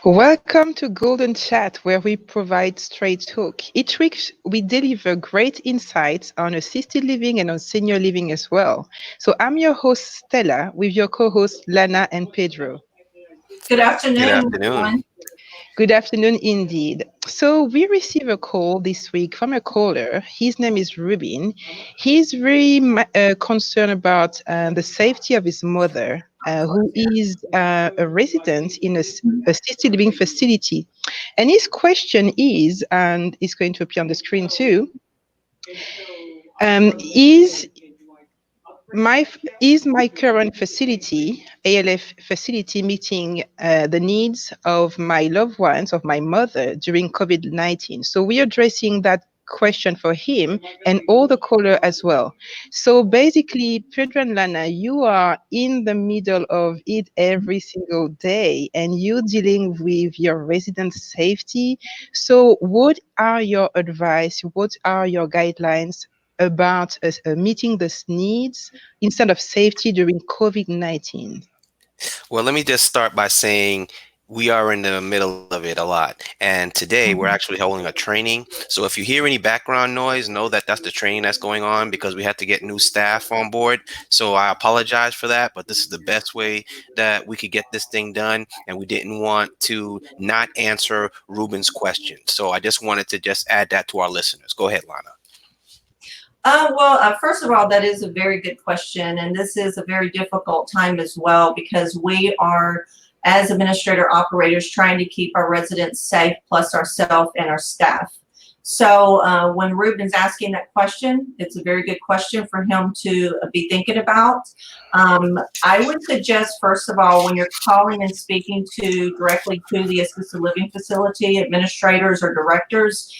Welcome to Golden Chat, where we provide straight talk. Each week, we deliver great insights on assisted living and on senior living as well. So, I'm your host, Stella, with your co hosts, Lana and Pedro. Good Good afternoon, afternoon. everyone. Good afternoon, indeed. So, we receive a call this week from a caller. His name is Rubin. He's very concerned about the safety of his mother, who is a resident in a assisted living facility. And his question is, and it's going to appear on the screen too, is my current facility, ALF facility, meeting the needs of my loved ones, of my mother during COVID-19? So we're addressing that question for him and all the caller as well. So basically, Pedro and Lana, you are in the middle of it every single day and you dealing with your resident safety. So what are your advice? What are your guidelines about meeting these needs instead of safety during COVID-19? Well, let me just start by saying we are in the middle of it a lot. And today we're Mhm. actually holding a training. So if you hear any background noise, know that that's the training that's going on because we had to get new staff on board. So I apologize for that, but this is the best way that we could get this thing done. And we didn't want to not answer Ruben's question. So I just wanted to just add that to our listeners. Go ahead, Lana. First of all, that is a very good question. And this is a very difficult time as well because we are, as administrator operators, trying to keep our residents safe, plus ourselves and our staff. So when Ruben's asking that question, it's a very good question for him to be thinking about. I would suggest, first of all, when you're calling and speaking to directly to the assisted living facility administrators or directors,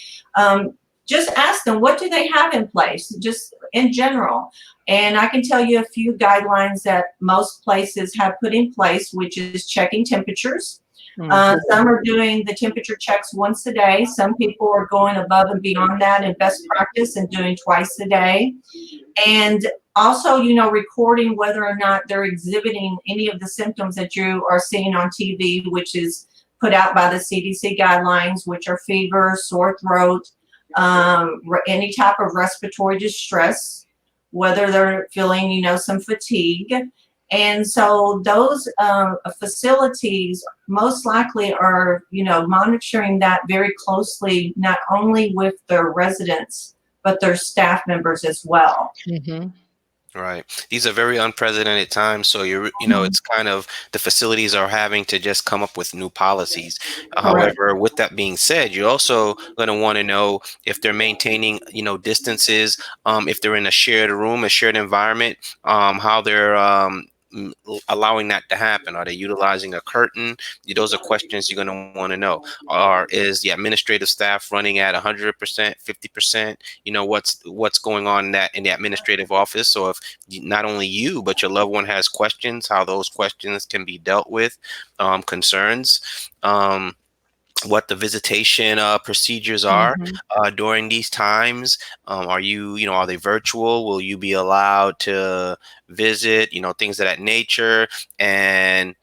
just ask them, what do they have in place, just in general? And I can tell you a few guidelines that most places have put in place, which is checking temperatures. Some are doing the temperature checks once a day. Some people are going above and beyond that in best practice and doing twice a day. And also, recording whether or not they're exhibiting any of the symptoms that you are seeing on TV, which is put out by the CDC guidelines, which are fever, sore throat, any type of respiratory distress, whether they're feeling, some fatigue. And so those facilities most likely are, monitoring that very closely, not only with their residents, but their staff members as well. Mm-hmm. Right. These are very unprecedented times. So it's kind of the facilities are having to just come up with new policies. Correct. However, with that being said, you're also going to want to know if they're maintaining, distances, if they're in a shared room, a shared environment, how they're allowing that to happen. Are they utilizing a curtain? Those are questions you're going to want to know. Or is the administrative staff running at 100%, 50%? What's going on in the administrative office. So if not only you but your loved one has questions, how those questions can be dealt with, concerns, what the visitation procedures are Mm-hmm. during these times. Are they virtual? Will you be allowed to visit? Things of that nature. And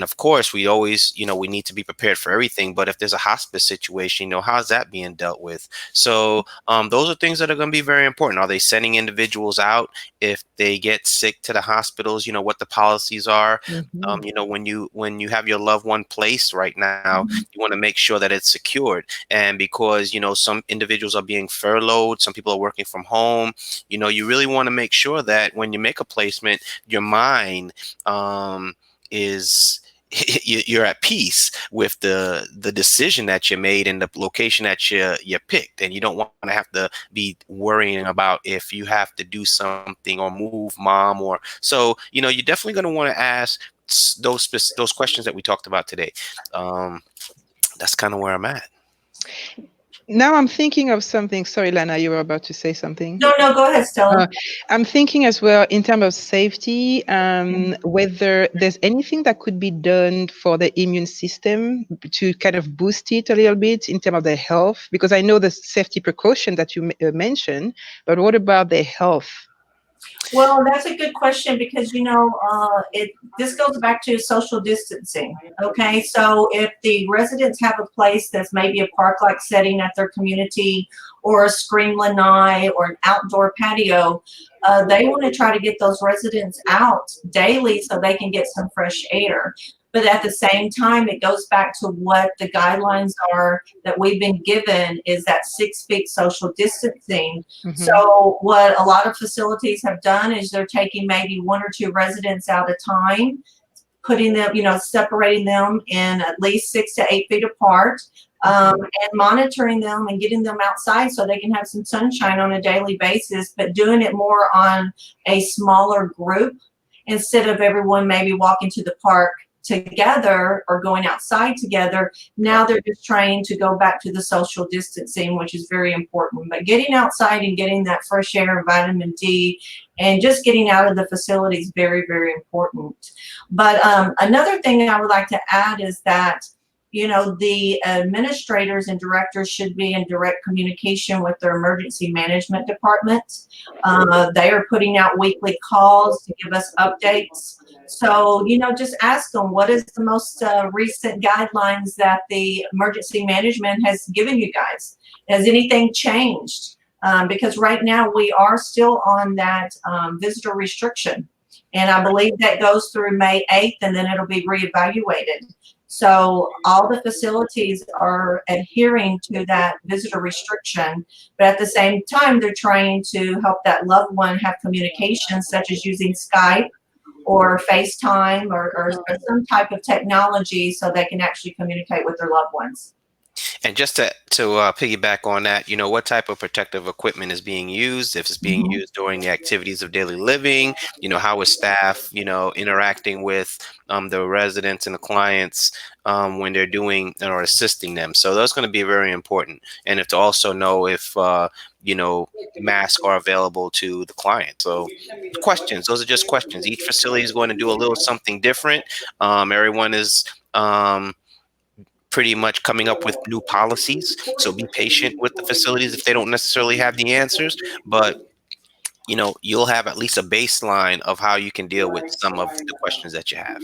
of course, we always, we need to be prepared for everything. But if there's a hospice situation, how's that being dealt with? So those are things that are going to be very important. Are they sending individuals out if they get sick to the hospitals? What the policies are. Mm-hmm. When you have your loved one placed right now, you want to make sure that it's secured. And because some individuals are being furloughed, some people are working from home. You really want to make sure that when you make a placement, your mind is you're at peace with the decision that you made and the location that you picked, and you don't want to have to be worrying about if you have to do something or move mom. Or so you're definitely going to want to ask those questions that we talked about today. That's kind of where I'm at. Now I'm thinking of something. Sorry, Lana, you were about to say something. No, no, go ahead, Stella. I'm thinking as well in terms of safety, whether there's anything that could be done for the immune system to kind of boost it a little bit in terms of the health, because I know the safety precaution that you mentioned, but what about the health? Well, that's a good question because it this goes back to social distancing. Okay, so if the residents have a place that's maybe a park-like setting at their community, or a screen lanai, or an outdoor patio, they want to try to get those residents out daily so they can get some fresh air. But at the same time, it goes back to what the guidelines are that we've been given is that 6 feet social distancing. Mhm. So what a lot of facilities have done is they're taking maybe 1 or 2 residents at a time, putting them, separating them in at least 6 to 8 feet apart, and monitoring them and getting them outside so they can have some sunshine on a daily basis, but doing it more on a smaller group instead of everyone maybe walking to the park together or going outside together. Now they're just trying to go back to the social distancing, which is very important. But getting outside and getting that fresh air, vitamin D, and just getting out of the facility is very, very important. But another thing I would like to add is that the administrators and directors should be in direct communication with their emergency management department. They are putting out weekly calls to give us updates. So, just ask them what is the most recent guidelines that the emergency management has given you guys. Has anything changed? Because right now we are still on that visitor restriction. And I believe that goes through May 8th, and then it'll be reevaluated. So all the facilities are adhering to that visitor restriction, but at the same time, they're trying to help that loved one have communication, such as using Skype or FaceTime or some type of technology so they can actually communicate with their loved ones. And just to piggyback on that, what type of protective equipment is being used? If it's being Mhm. used during the activities of daily living, how is staff, interacting with the residents and the clients when they're doing or assisting them. So that's going to be very important. And if to also know if masks are available to the client. So questions, those are just questions. Each facility is going to do a little something different. Everyone is. Pretty much coming up with new policies. So be patient with the facilities if they don't necessarily have the answers, but you'll have at least a baseline of how you can deal with some of the questions that you have.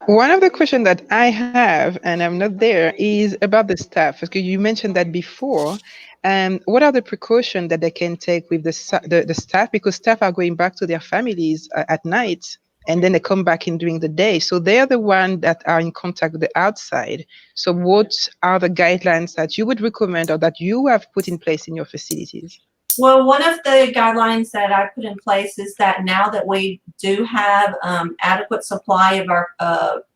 One of the questions that I have, and I'm not there, is about the staff. Because you mentioned that before. What are the precautions that they can take with the staff? Because staff are going back to their families at night, and then they come back in during the day. So they are the ones that are in contact with the outside. So what are the guidelines that you would recommend or that you have put in place in your facilities? Well, one of the guidelines that I put in place is that now that we do have adequate supply of our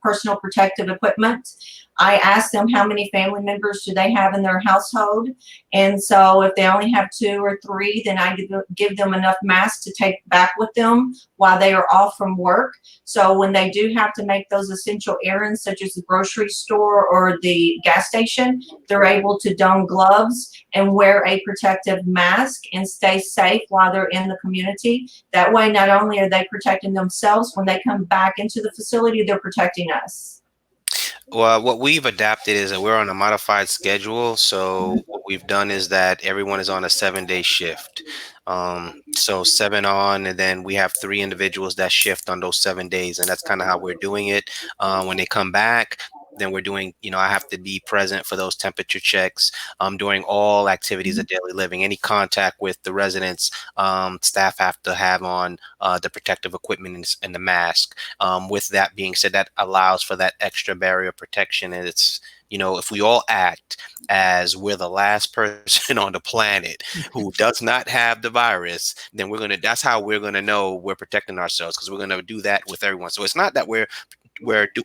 personal protective equipment, I ask them how many family members do they have in their household. And so if they only have 2 or 3, then I give them enough masks to take back with them while they are off from work. So when they do have to make those essential errands, such as the grocery store or the gas station, they're able to don gloves and wear a protective mask and stay safe while they're in the community. That way, not only are they protecting themselves, when they come back into the facility, they're protecting us. Well, what we've adapted is that we're on a modified schedule. So what we've done is that everyone is on a 7-day shift. So 7 on, and then we have 3 individuals that shift on those 7 days, and that's kind of how we're doing it. When they come back, then we're doing, I have to be present for those temperature checks, during all activities of daily living. Any contact with the residents, staff have to have on the protective equipment and the mask. With that being said, that allows for that extra barrier protection. And it's, if we all act as we're the last person on the planet who does not have the virus, then that's how we're gonna know we're protecting ourselves, because we're gonna do that with everyone. So it's not that we're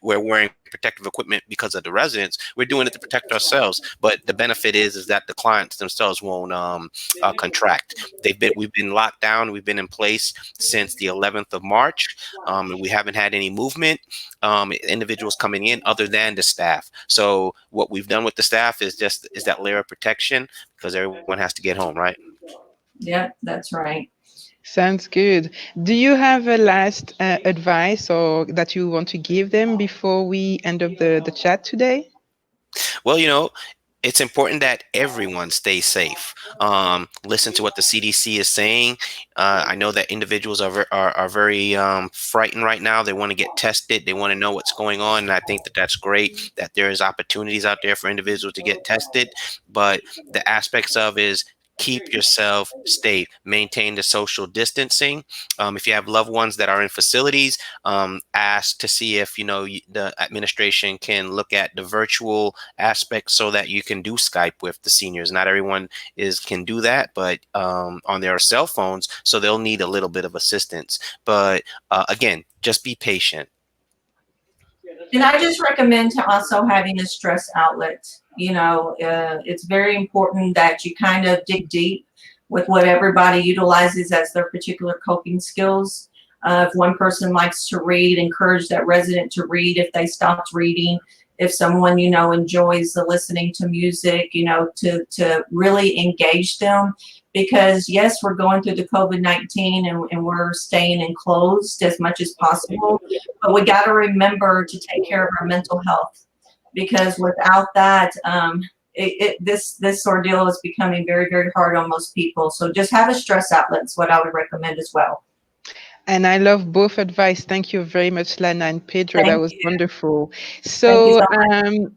wearing protective equipment because of the residents. We're doing it to protect ourselves. But the benefit is that the clients themselves won't contract. We've been locked down. We've been in place since the 11th of March, and we haven't had any movement. Individuals coming in other than the staff. So what we've done with the staff is that layer of protection, because everyone has to get home, right? Yep, that's right. Sounds good. Do you have a last advice or that you want to give them before we end up the chat today? Well, it's important that everyone stays safe. Listen to what the CDC is saying. I know that individuals are very frightened right now. They want to get tested. They want to know what's going on, and I think that that's great. That there is opportunities out there for individuals to get tested. But the aspects of is keep yourself safe, maintain the social distancing. If you have loved ones that are in facilities, ask to see if the administration can look at the virtual aspect so that you can do Skype with the seniors. Not everyone is can do that, but on their cell phones, so they'll need a little bit of assistance. But again, just be patient. And I just recommend to also having a stress outlet. It's very important that you kind of dig deep with what everybody utilizes as their particular coping skills. If one person likes to read, encourage that resident to read if they stopped reading. If someone, enjoys the listening to music, to really engage them. Because yes, we're going through the COVID-19 and we're staying enclosed as much as possible, but we got to remember to take care of our mental health, because without that, this ordeal is becoming very, very hard on most people. So just have a stress outlet is what I would recommend as well. And I love both advice. Thank you very much, Lana and Pedro. That Thank was you. wonderful. Thank you So so much.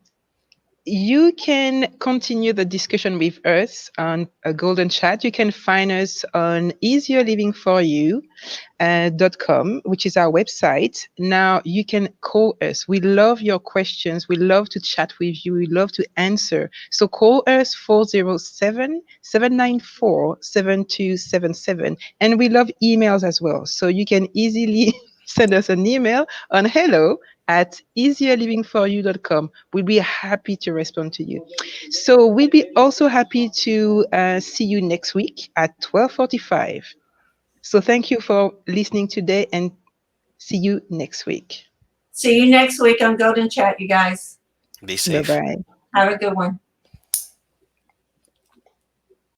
you can continue the discussion with us on a golden chat. You can find us on easierlivingforyou.com, which is our website. Now you can call us. We love your questions. We love to chat with you. We love to answer. So call us 407-794-7277. And we love emails as well. So you can easily send us an email on hello@easierlivingforyou.com. We'll be happy to respond to you. So we'll be also happy to see you next week at 12:45. So thank you for listening today and see you next week. See you next week on Golden Chat, you guys. Be Bye safe. bye. Have a good one.